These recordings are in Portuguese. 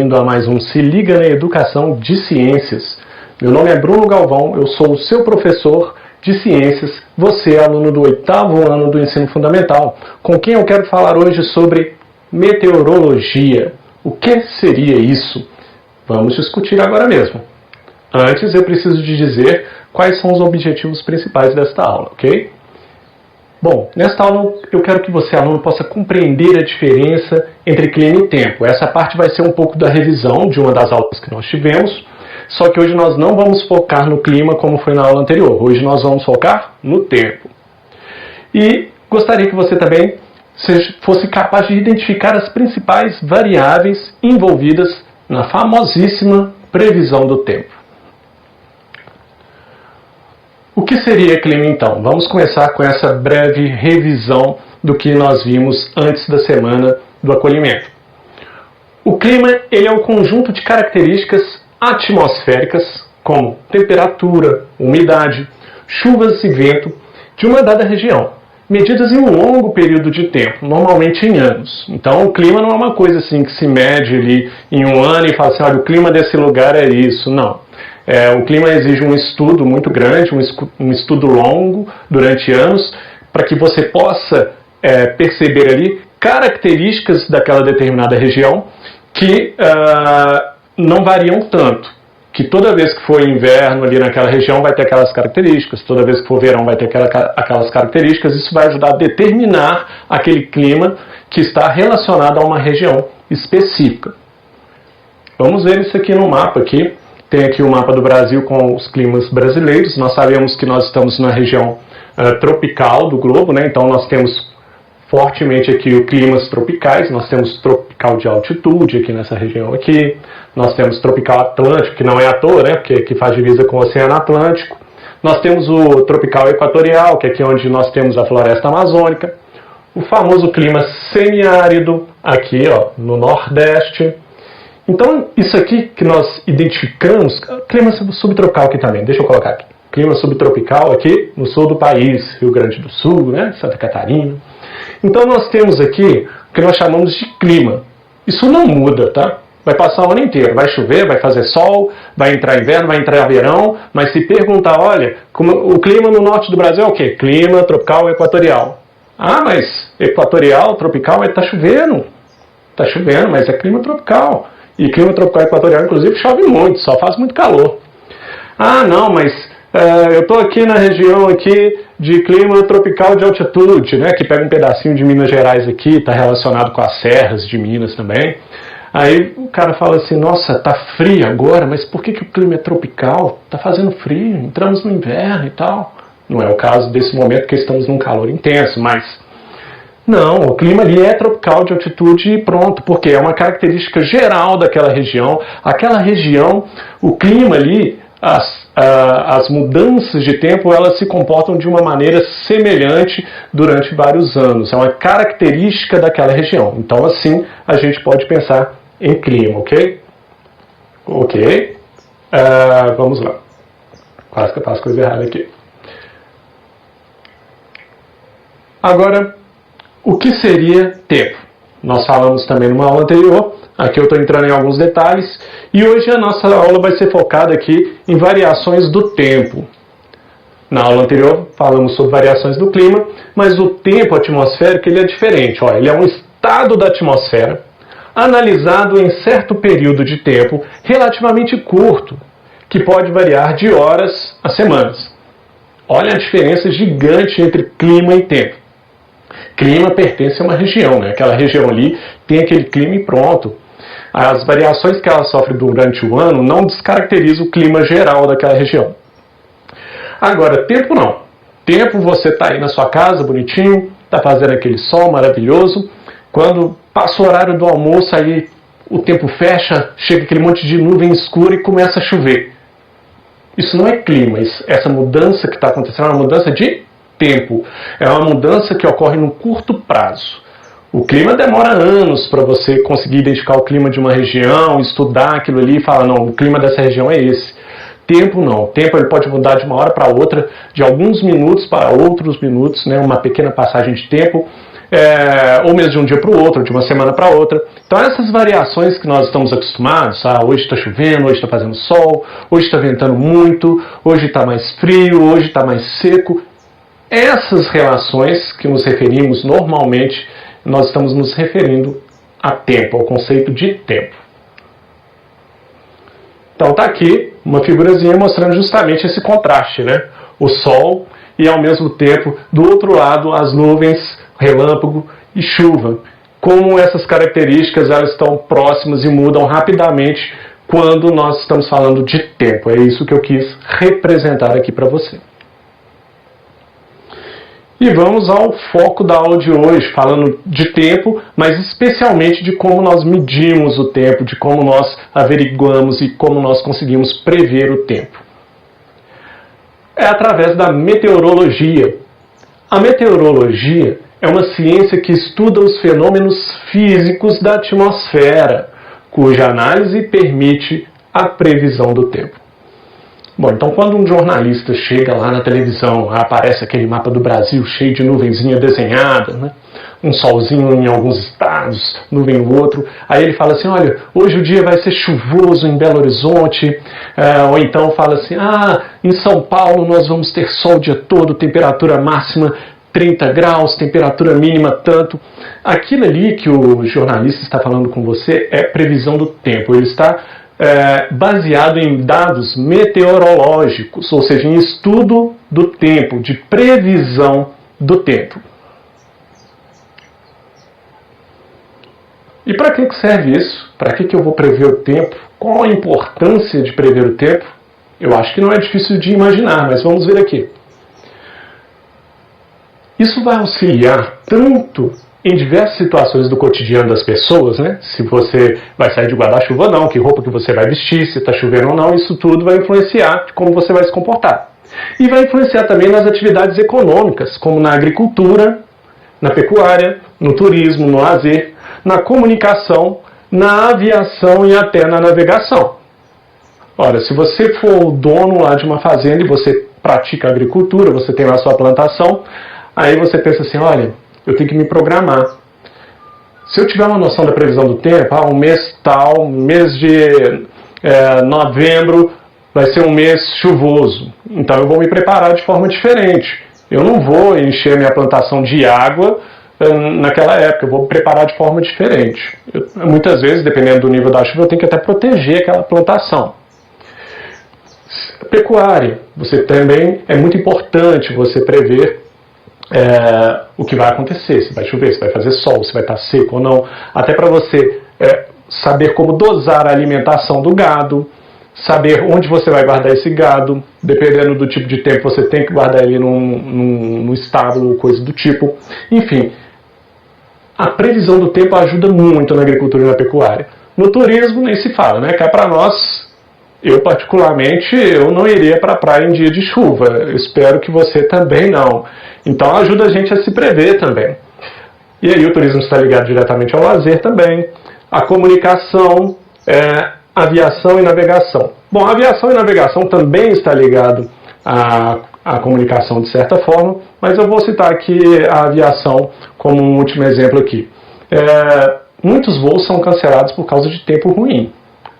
bem-vindo a mais um Se Liga na Educação de Ciências. Meu nome é Bruno Galvão, eu sou o seu professor de Ciências, você é aluno do 8º ano do Ensino Fundamental, com quem eu quero falar hoje sobre meteorologia. O que seria isso? Vamos discutir agora mesmo. Antes, eu preciso de dizer quais são os objetivos principais desta aula, ok? Bom, nesta aula eu quero que você, aluno, possa compreender a diferença entre clima e tempo. Essa parte vai ser um pouco da revisão de uma das aulas que nós tivemos, só que hoje nós não vamos focar no clima como foi na aula anterior. Hoje nós vamos focar no tempo. E gostaria que você também fosse capaz de identificar as principais variáveis envolvidas na famosíssima previsão do tempo. O que seria clima, então? Vamos começar com essa breve revisão do que nós vimos antes da semana do acolhimento. O clima ele é um conjunto de características atmosféricas, como temperatura, umidade, chuvas e vento, de uma dada região, medidas em um longo período de tempo, normalmente em anos. Então, o clima não é uma coisa assim que se mede ali em um ano e fala assim, olha, o clima desse lugar é isso. Não. O clima exige um estudo muito grande, um estudo longo durante anos, para que você possa perceber ali características daquela determinada região que não variam tanto. Que toda vez que for inverno ali naquela região vai ter aquelas características, toda vez que for verão vai ter aquelas características, isso vai ajudar a determinar aquele clima que está relacionado a uma região específica. Vamos ver isso aqui no mapa aqui. Tem aqui o mapa do Brasil com os climas brasileiros. Nós sabemos que nós estamos na região tropical do globo, né? Então nós temos fortemente aqui os climas tropicais. Nós temos tropical de altitude aqui nessa região aqui. Nós temos tropical atlântico, que não é à toa, né? Porque que faz divisa com o Oceano Atlântico. Nós temos o tropical equatorial, que é aqui onde nós temos a floresta amazônica. O famoso clima semiárido, aqui ó, no Nordeste. Então, isso aqui que nós identificamos, clima subtropical aqui também, deixa eu colocar aqui. Clima subtropical aqui no sul do país, Rio Grande do Sul, né, Santa Catarina. Então, nós temos aqui o que nós chamamos de clima. Isso não muda, tá? Vai passar o ano inteiro, vai chover, vai fazer sol, vai entrar inverno, vai entrar verão, mas se perguntar, olha, o clima no norte do Brasil é o quê? Clima tropical equatorial. Ah, mas equatorial, tropical, está chovendo. Está chovendo, mas é clima tropical. E clima tropical equatorial, inclusive, chove muito, só faz muito calor. Ah, não, mas eu estou aqui na região aqui de clima tropical de altitude, né, que pega um pedacinho de Minas Gerais aqui, está relacionado com as serras de Minas também. Aí o cara fala assim, nossa, tá frio agora, mas por que o clima é tropical? Tá fazendo frio, entramos no inverno e tal. Não é o caso desse momento que estamos num calor intenso, mas... Não, o clima ali é tropical de altitude e pronto, porque é uma característica geral daquela região. Aquela região, o clima ali, as mudanças de tempo, elas se comportam de uma maneira semelhante durante vários anos. É uma característica daquela região. Então, assim, a gente pode pensar em clima, ok? Ok. Vamos lá. Quase que eu faço coisa errada aqui. Agora... O que seria tempo? Nós falamos também numa aula anterior, aqui eu estou entrando em alguns detalhes, e hoje a nossa aula vai ser focada aqui em variações do tempo. Na aula anterior falamos sobre variações do clima, mas o tempo atmosférico ele é diferente. Ó, ele é um estado da atmosfera analisado em certo período de tempo relativamente curto, que pode variar de horas a semanas. Olha a diferença gigante entre clima e tempo. Clima pertence a uma região, né? Aquela região ali tem aquele clima e pronto. As variações que ela sofre durante o ano não descaracterizam o clima geral daquela região. Agora, tempo não. Tempo você está aí na sua casa, bonitinho, está fazendo aquele sol maravilhoso. Quando passa o horário do almoço, aí o tempo fecha, chega aquele monte de nuvem escura e começa a chover. Isso não é clima. Essa mudança que está acontecendo é uma mudança de tempo. É uma mudança que ocorre no curto prazo. O clima demora anos para você conseguir identificar o clima de uma região, estudar aquilo ali e falar, não, o clima dessa região é esse. Tempo não. O tempo ele pode mudar de uma hora para outra, de alguns minutos para outros minutos, né? Uma pequena passagem de tempo. ou mesmo de um dia para o outro, de uma semana para outra. Então essas variações que nós estamos acostumados, hoje está chovendo, hoje está fazendo sol, hoje está ventando muito, hoje está mais frio, hoje está mais seco, essas relações que nos referimos normalmente, nós estamos nos referindo a tempo, ao conceito de tempo. Então está aqui uma figurazinha mostrando justamente esse contraste, né? O sol e ao mesmo tempo, do outro lado, as nuvens, relâmpago e chuva. Como essas características elas estão próximas e mudam rapidamente quando nós estamos falando de tempo. É isso que eu quis representar aqui para você. E vamos ao foco da aula de hoje, falando de tempo, mas especialmente de como nós medimos o tempo, de como nós averiguamos e como nós conseguimos prever o tempo. É através da meteorologia. A meteorologia é uma ciência que estuda os fenômenos físicos da atmosfera, cuja análise permite a previsão do tempo. Bom, então quando um jornalista chega lá na televisão, aparece aquele mapa do Brasil cheio de nuvenzinha desenhada, né? Um solzinho em alguns estados, nuvem no outro, aí ele fala assim, olha, hoje o dia vai ser chuvoso em Belo Horizonte, ou então fala assim, em São Paulo nós vamos ter sol o dia todo, temperatura máxima 30 graus, temperatura mínima tanto. Aquilo ali que o jornalista está falando com você é previsão do tempo, ele está baseado em dados meteorológicos, ou seja, em estudo do tempo, de previsão do tempo. E para que serve isso? Para que eu vou prever o tempo? Qual a importância de prever o tempo? Eu acho que não é difícil de imaginar, mas vamos ver aqui. Isso vai auxiliar tanto em diversas situações do cotidiano das pessoas, né? Se você vai sair de guarda-chuva ou não, que roupa que você vai vestir, se está chovendo ou não, isso tudo vai influenciar de como você vai se comportar. E vai influenciar também nas atividades econômicas, como na agricultura, na pecuária, no turismo, no lazer, na comunicação, na aviação e até na navegação. Ora, se você for o dono lá de uma fazenda e você pratica agricultura, você tem lá a sua plantação, aí você pensa assim, olha, eu tenho que me programar. Se eu tiver uma noção da previsão do tempo, um mês tal, mês de novembro vai ser um mês chuvoso, então eu vou me preparar de forma diferente. Eu não vou encher minha plantação de água naquela época, eu vou me preparar de forma diferente. Muitas vezes, dependendo do nível da chuva, eu tenho que até proteger aquela plantação. Pecuária, você também é muito importante você prever o que vai acontecer, se vai chover, se vai fazer sol, se vai estar seco ou não, até para você saber como dosar a alimentação do gado, saber onde você vai guardar esse gado, dependendo do tipo de tempo você tem que guardar ele num estábulo ou coisa do tipo. Enfim, a previsão do tempo ajuda muito na agricultura e na pecuária. No turismo nem se fala, né? Que é para nós, eu particularmente, eu não iria para a praia em dia de chuva. Eu espero que você também não. Então ajuda a gente a se prever também. E aí o turismo está ligado diretamente ao lazer também, a comunicação, aviação e navegação. Bom, a aviação e navegação também está ligado à comunicação de certa forma, mas eu vou citar aqui a aviação como um último exemplo aqui. Muitos voos são cancelados por causa de tempo ruim,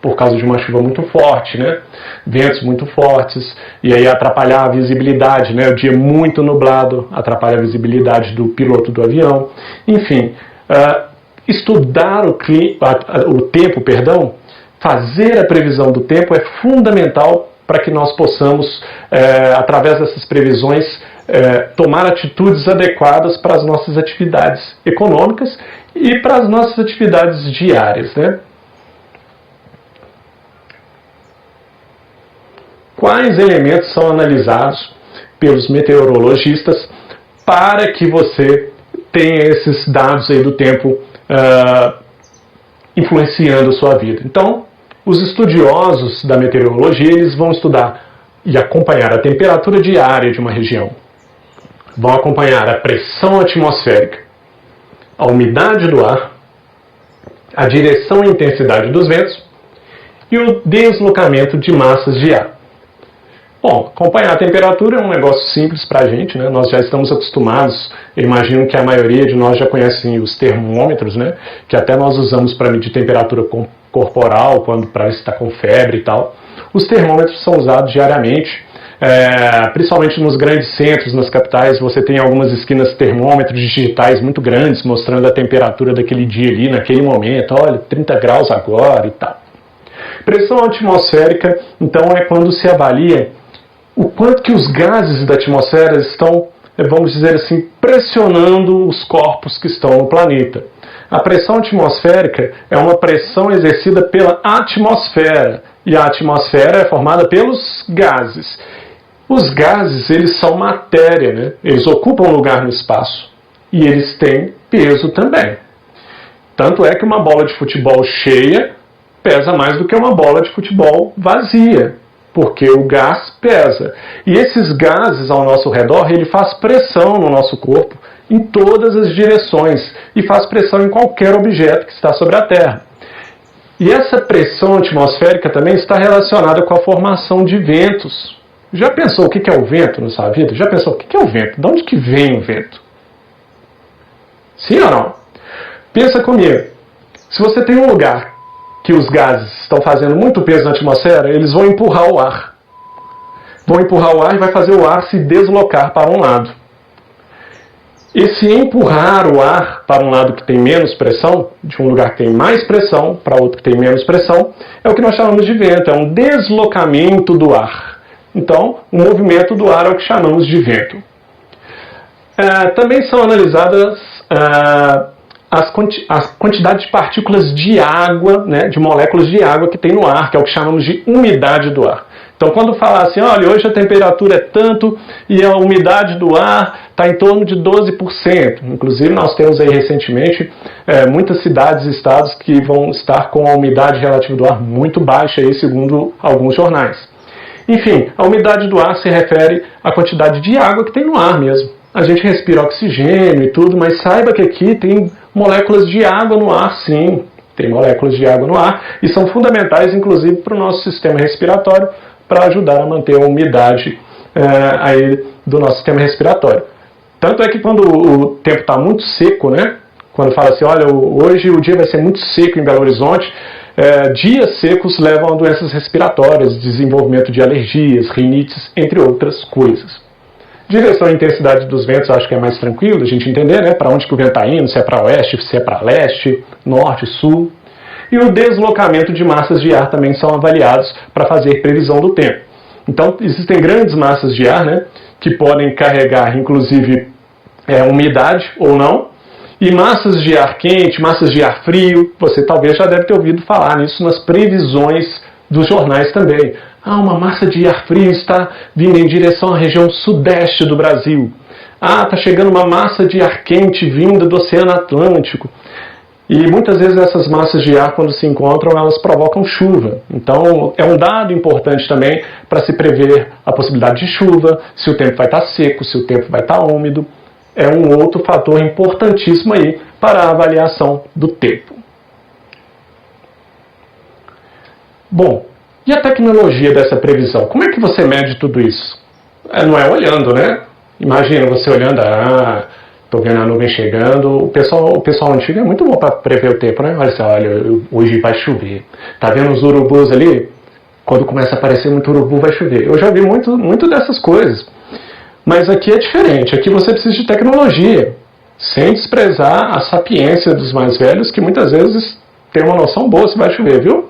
por causa de uma chuva muito forte, né? Ventos muito fortes, e aí atrapalhar a visibilidade, né? O dia muito nublado atrapalha a visibilidade do piloto do avião. Enfim, estudar o tempo, fazer a previsão do tempo é fundamental para que nós possamos, através dessas previsões, tomar atitudes adequadas para as nossas atividades econômicas e para as nossas atividades diárias, né? Quais elementos são analisados pelos meteorologistas para que você tenha esses dados aí do tempo influenciando a sua vida? Então, os estudiosos da meteorologia, eles vão estudar e acompanhar a temperatura diária de uma região, vão acompanhar a pressão atmosférica, a umidade do ar, a direção e intensidade dos ventos e o deslocamento de massas de ar. Bom, acompanhar a temperatura é um negócio simples para a gente, né? Nós já estamos acostumados, eu imagino que a maioria de nós já conhecem os termômetros, né? Que até nós usamos para medir temperatura corporal, quando para estar com febre e tal. Os termômetros são usados diariamente, principalmente nos grandes centros, nas capitais, você tem algumas esquinas termômetros digitais muito grandes, mostrando a temperatura daquele dia ali, naquele momento, olha, 30 graus agora e tal. Pressão atmosférica, então, é quando se avalia o quanto que os gases da atmosfera estão, vamos dizer assim, pressionando os corpos que estão no planeta. A pressão atmosférica é uma pressão exercida pela atmosfera, e a atmosfera é formada pelos gases. Os gases, eles são matéria, né? Eles ocupam lugar no espaço, e eles têm peso também. Tanto é que uma bola de futebol cheia pesa mais do que uma bola de futebol vazia, porque o gás pesa. E esses gases ao nosso redor, ele faz pressão no nosso corpo em todas as direções e faz pressão em qualquer objeto que está sobre a Terra. E essa pressão atmosférica também está relacionada com a formação de ventos. Já pensou o que é o vento na sua vida? Já pensou o que é o vento? De onde que vem o vento? Sim ou não? Pensa comigo. Se você tem um lugar que os gases estão fazendo muito peso na atmosfera, eles vão empurrar o ar. Vão empurrar o ar e vai fazer o ar se deslocar para um lado. Esse empurrar o ar para um lado que tem menos pressão, de um lugar que tem mais pressão para outro que tem menos pressão, é o que nós chamamos de vento, é um deslocamento do ar. Então, o movimento do ar é o que chamamos de vento. Também são analisadas a quantidade de partículas de água, né, de moléculas de água que tem no ar, que é o que chamamos de umidade do ar. Então, quando falar assim, olha, hoje a temperatura é tanto e a umidade do ar está em torno de 12%. Inclusive, nós temos aí recentemente muitas cidades e estados que vão estar com a umidade relativa do ar muito baixa, aí, segundo alguns jornais. Enfim, a umidade do ar se refere à quantidade de água que tem no ar mesmo. A gente respira oxigênio e tudo, mas saiba que aqui tem moléculas de água no ar, sim. Tem moléculas de água no ar e são fundamentais, inclusive, para o nosso sistema respiratório, para ajudar a manter a umidade aí do nosso sistema respiratório. Tanto é que quando o tempo está muito seco, né? Quando fala assim, olha, hoje o dia vai ser muito seco em Belo Horizonte, dias secos levam a doenças respiratórias, desenvolvimento de alergias, rinites, entre outras coisas. Direção e intensidade dos ventos, acho que é mais tranquilo a gente entender, né? Para onde que o vento está indo, se é para oeste, se é para leste, norte, sul. E o deslocamento de massas de ar também são avaliados para fazer previsão do tempo. Então, existem grandes massas de ar, né? Que podem carregar, inclusive, umidade ou não. E massas de ar quente, massas de ar frio, você talvez já deve ter ouvido falar nisso nas previsões dos jornais também. Uma massa de ar frio está vindo em direção à região sudeste do Brasil. Está chegando uma massa de ar quente vinda do Oceano Atlântico. E muitas vezes essas massas de ar, quando se encontram, elas provocam chuva. Então, é um dado importante também para se prever a possibilidade de chuva, se o tempo vai estar seco, se o tempo vai estar úmido. É um outro fator importantíssimo aí para a avaliação do tempo. Bom, e a tecnologia dessa previsão? Como é que você mede tudo isso? Não é olhando, né? Imagina você olhando, estou vendo a nuvem chegando. O pessoal antigo é muito bom para prever o tempo, né? Olha assim, olha, hoje vai chover. Tá vendo os urubus ali? Quando começa a aparecer muito urubu, vai chover. Eu já vi muito dessas coisas. Mas aqui é diferente. Aqui você precisa de tecnologia, sem desprezar a sapiência dos mais velhos, que muitas vezes tem uma noção boa se vai chover, viu?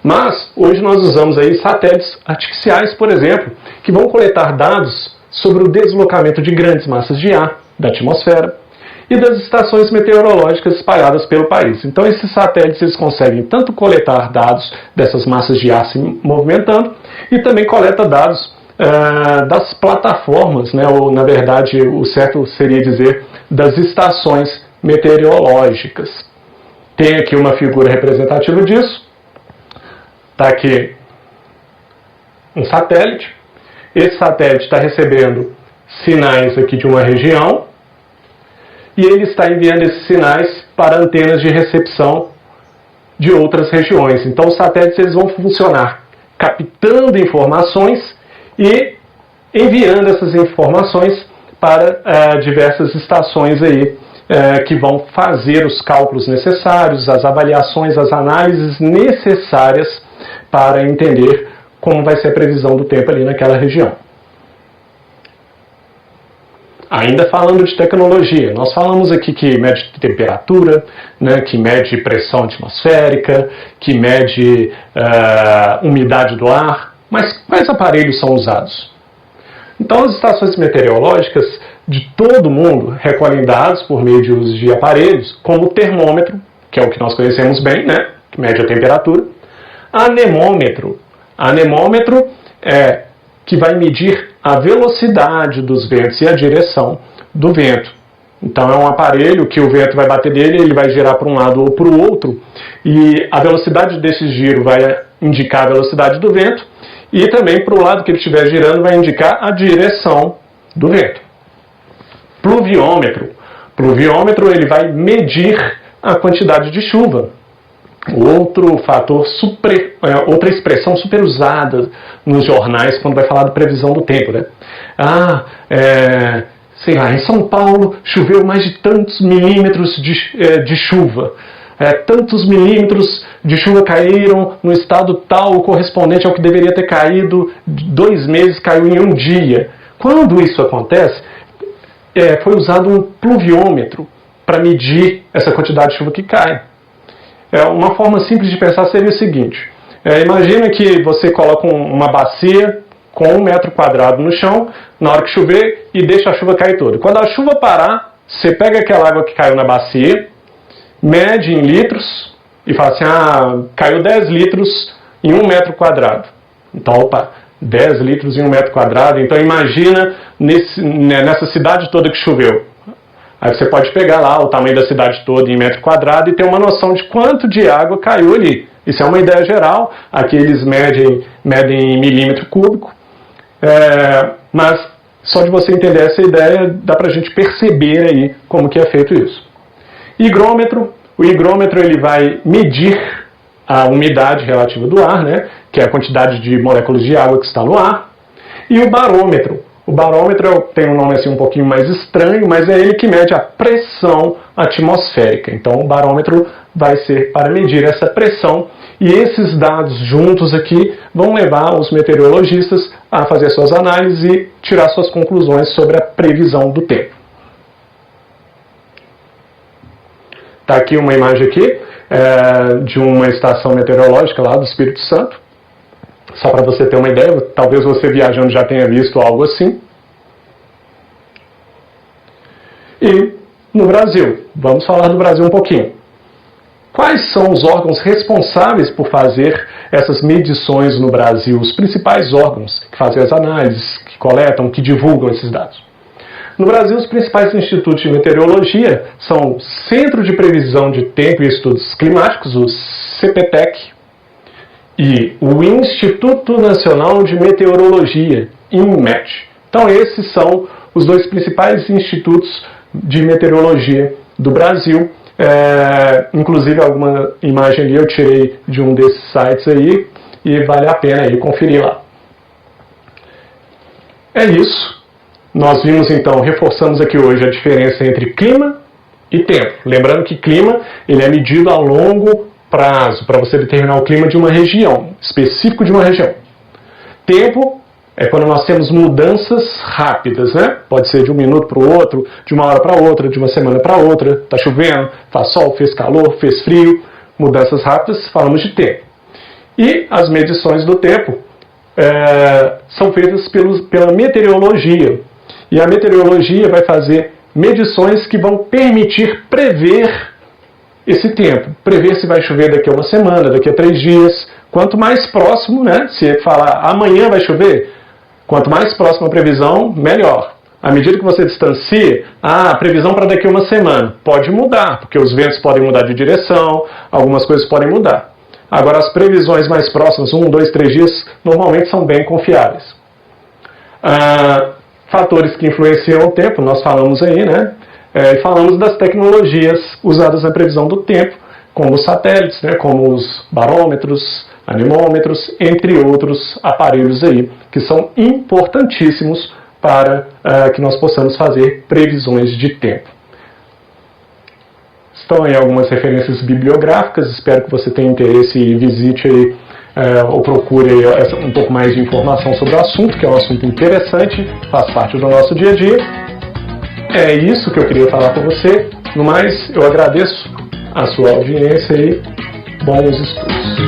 Mas hoje nós usamos aí satélites artificiais, por exemplo, que vão coletar dados sobre o deslocamento de grandes massas de ar da atmosfera e das estações meteorológicas espalhadas pelo país. Então esses satélites eles conseguem tanto coletar dados dessas massas de ar se movimentando e também coleta dados das plataformas, né, ou na verdade o certo seria dizer das estações meteorológicas. Tem aqui uma figura representativa disso. Está aqui um satélite. Esse satélite está recebendo sinais aqui de uma região e ele está enviando esses sinais para antenas de recepção de outras regiões. Então os satélites eles vão funcionar captando informações e enviando essas informações para diversas estações aí, que vão fazer os cálculos necessários, as avaliações, as análises necessárias para entender como vai ser a previsão do tempo ali naquela região. Ainda falando de tecnologia, nós falamos aqui que mede temperatura, né, que mede pressão atmosférica, que mede umidade do ar, mas quais aparelhos são usados? Então, as estações meteorológicas de todo o mundo recolhem dados por meio de uso de aparelhos, como o termômetro, que é o que nós conhecemos bem, né, que mede a temperatura, anemômetro. Anemômetro é que vai medir a velocidade dos ventos e a direção do vento. Então, é um aparelho que o vento vai bater nele, ele vai girar para um lado ou para o outro, e a velocidade desse giro vai indicar a velocidade do vento, e também para o lado que ele estiver girando vai indicar a direção do vento. Pluviômetro. Pluviômetro ele vai medir a quantidade de chuva. Outro fator, outra expressão super usada nos jornais quando vai falar de previsão do tempo, né? Sei lá, em São Paulo choveu mais de tantos milímetros de chuva. Tantos milímetros de chuva caíram no estado tal, o correspondente ao que deveria ter caído 2 meses, caiu em um dia. Quando isso acontece, foi usado um pluviômetro para medir essa quantidade de chuva que cai. Uma forma simples de pensar seria o seguinte: imagina que você coloca uma bacia com 1 metro quadrado no chão, na hora que chover, e deixa a chuva cair toda. Quando a chuva parar, você pega aquela água que caiu na bacia, mede em litros e fala assim, caiu 10 litros em 1 metro quadrado. Então, 10 litros em 1 metro quadrado. Então, imagina nessa cidade toda que choveu. Aí você pode pegar lá o tamanho da cidade toda em metro quadrado e ter uma noção de quanto de água caiu ali. Isso é uma ideia geral. Aqui eles medem em milímetro cúbico. Mas só de você entender essa ideia, dá para a gente perceber aí como que é feito isso. Higrômetro. O higrômetro ele vai medir a umidade relativa do ar, né, que é a quantidade de moléculas de água que está no ar. E o barômetro. O barômetro tem um nome assim um pouquinho mais estranho, mas é ele que mede a pressão atmosférica. Então o barômetro vai ser para medir essa pressão, e esses dados juntos aqui vão levar os meteorologistas a fazer suas análises e tirar suas conclusões sobre a previsão do tempo. Está aqui uma imagem aqui, de uma estação meteorológica lá do Espírito Santo. Só para você ter uma ideia, talvez você viajando já tenha visto algo assim. E no Brasil, vamos falar do Brasil um pouquinho. Quais são os órgãos responsáveis por fazer essas medições no Brasil? Os principais órgãos que fazem as análises, que coletam, que divulgam esses dados. No Brasil, os principais institutos de meteorologia são o Centro de Previsão de Tempo e Estudos Climáticos, o CPTEC, e o Instituto Nacional de Meteorologia, INMET. Então, esses são os 2 principais institutos de meteorologia do Brasil. Inclusive, alguma imagem ali eu tirei de um desses sites aí, e vale a pena aí conferir lá. É isso. Nós vimos então, reforçamos aqui hoje a diferença entre clima e tempo. Lembrando que clima ele é medido a longo prazo, para você determinar o clima de uma região, específico de uma região. Tempo é quando nós temos mudanças rápidas, né? Pode ser de um minuto para o outro, de uma hora para outra, de uma semana para outra. Está chovendo, faz sol, fez calor, fez frio. Mudanças rápidas, falamos de tempo. E as medições do tempo são feitas pela meteorologia. E a meteorologia vai fazer medições que vão permitir prever esse tempo. Prever se vai chover daqui a uma semana, daqui a 3 dias. Quanto mais próximo, né? Se falar amanhã vai chover, quanto mais próximo a previsão, melhor. À medida que você distancia, a previsão para daqui a uma semana pode mudar, porque os ventos podem mudar de direção, algumas coisas podem mudar. Agora, as previsões mais próximas, 1, 2, 3 dias, normalmente são bem confiáveis. Fatores que influenciam o tempo, nós falamos aí, né? Falamos das tecnologias usadas na previsão do tempo, como os satélites, né? Como os barômetros, anemômetros, entre outros aparelhos aí que são importantíssimos para que nós possamos fazer previsões de tempo. Estão aí algumas referências bibliográficas, espero que você tenha interesse e visite aí, ou procure aí um pouco mais de informação sobre o assunto, que é um assunto interessante, faz parte do nosso dia a dia. É isso que eu queria falar com você. No mais, eu agradeço a sua audiência e bons estudos.